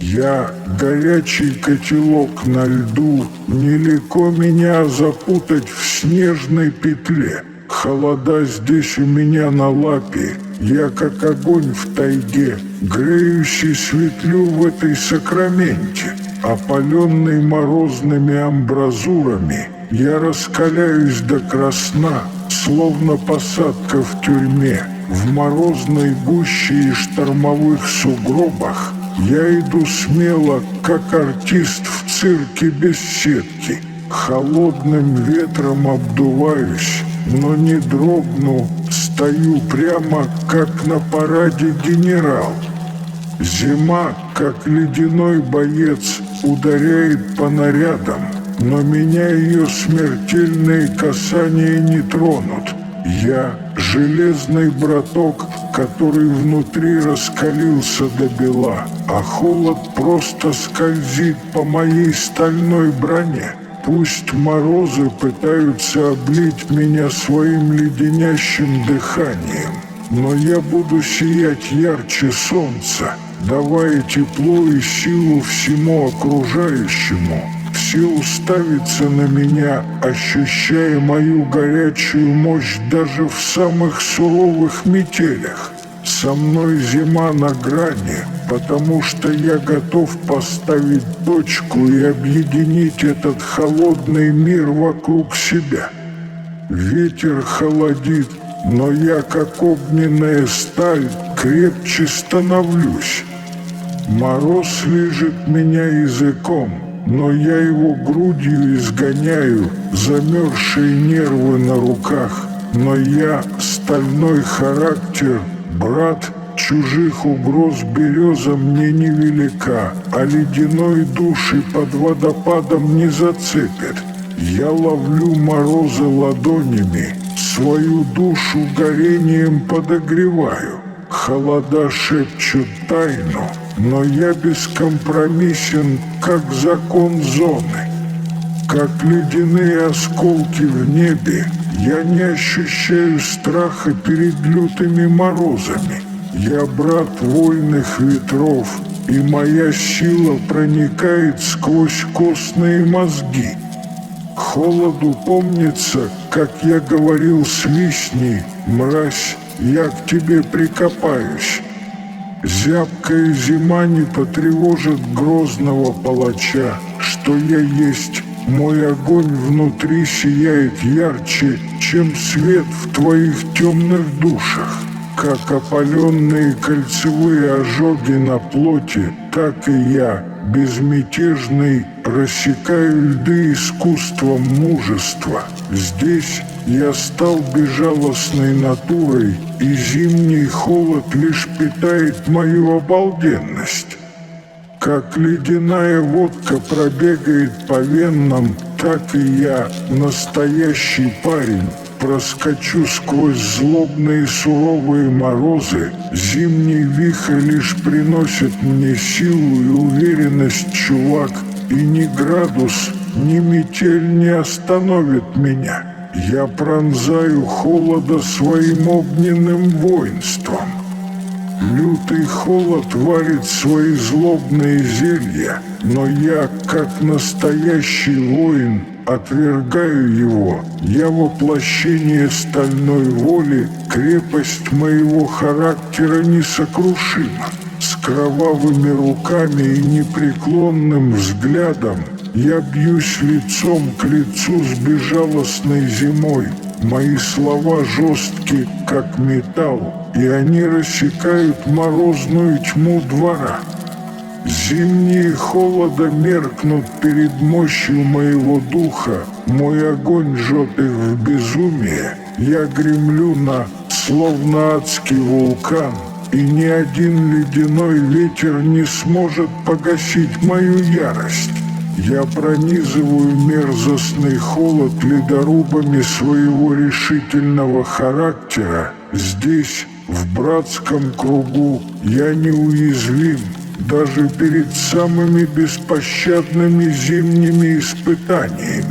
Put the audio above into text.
Я горячий котелок на льду, нелегко меня запутать в снежной петле. Холода здесь у меня на лапе, я как огонь в тайге, греюсь и светлю в этой сакраменте. Опаленный морозными амбразурами, я раскаляюсь до красна, словно посадка в тюрьме. В морозной гуще и штормовых сугробах я иду смело, как артист в цирке без сетки. Холодным ветром обдуваюсь, но не дрогну, стою прямо, как на параде генерал. Зима, как ледяной боец, ударяет по нарядам, но меня ее смертельные касания не тронут. Я железный браток, который внутри раскалился до бела, а холод просто скользит по моей стальной броне. Пусть морозы пытаются облить меня своим леденящим дыханием, но я буду сиять ярче солнца, давая тепло и силу всему окружающему. Все уставятся на меня, ощущая мою горячую мощь даже в самых суровых метелях. Со мной зима на грани, потому что я готов поставить точку и объединить этот холодный мир вокруг себя. Ветер холодит, но я, как огненная сталь, крепче становлюсь. Мороз лижет меня языком, но я его грудью изгоняю, замерзшие нервы на руках. Но я стальной характер, брат, чужих угроз береза мне невелика, а ледяной души под водопадом не зацепит. Я ловлю морозы ладонями, свою душу горением подогреваю. Холода шепчут тайну, но я бескомпромиссен, как закон зоны. Как ледяные осколки в небе, я не ощущаю страха перед лютыми морозами. Я брат вольных ветров, и моя сила проникает сквозь костные мозги. Холоду помнится, как я говорил свистни, мразь, я к тебе прикопаюсь. Зябкая зима не потревожит грозного палача, что я есть. Мой огонь внутри сияет ярче, чем свет в твоих темных душах. Как опаленные кольцевые ожоги на плоти, так и я, безмятежный, рассекаю льды искусством мужества. Здесь я стал безжалостной натурой, и зимний холод лишь питает мою обалденность. Как ледяная водка пробегает по венам, так и я, настоящий парень, проскочу сквозь злобные суровые морозы. Зимний вихрь лишь приносит мне силу и уверенность, чувак, и ни градус, ни метель не остановит меня. Я пронзаю холода своим огненным воинством. Лютый холод варит свои злобные зелья, но я, как настоящий воин, отвергаю его. Я воплощение стальной воли, крепость моего характера несокрушима. С кровавыми руками и непреклонным взглядом я бьюсь лицом к лицу с безжалостной зимой. Мои слова жесткие, как металл, и они рассекают морозную тьму двора. Зимние холода меркнут перед мощью моего духа, мой огонь жжет их в безумие. Я гремлю словно адский вулкан, и ни один ледяной ветер не сможет погасить мою ярость. Я пронизываю мерзостный холод ледорубами своего решительного характера. Здесь, в братском кругу, я неуязвим, даже перед самыми беспощадными зимними испытаниями.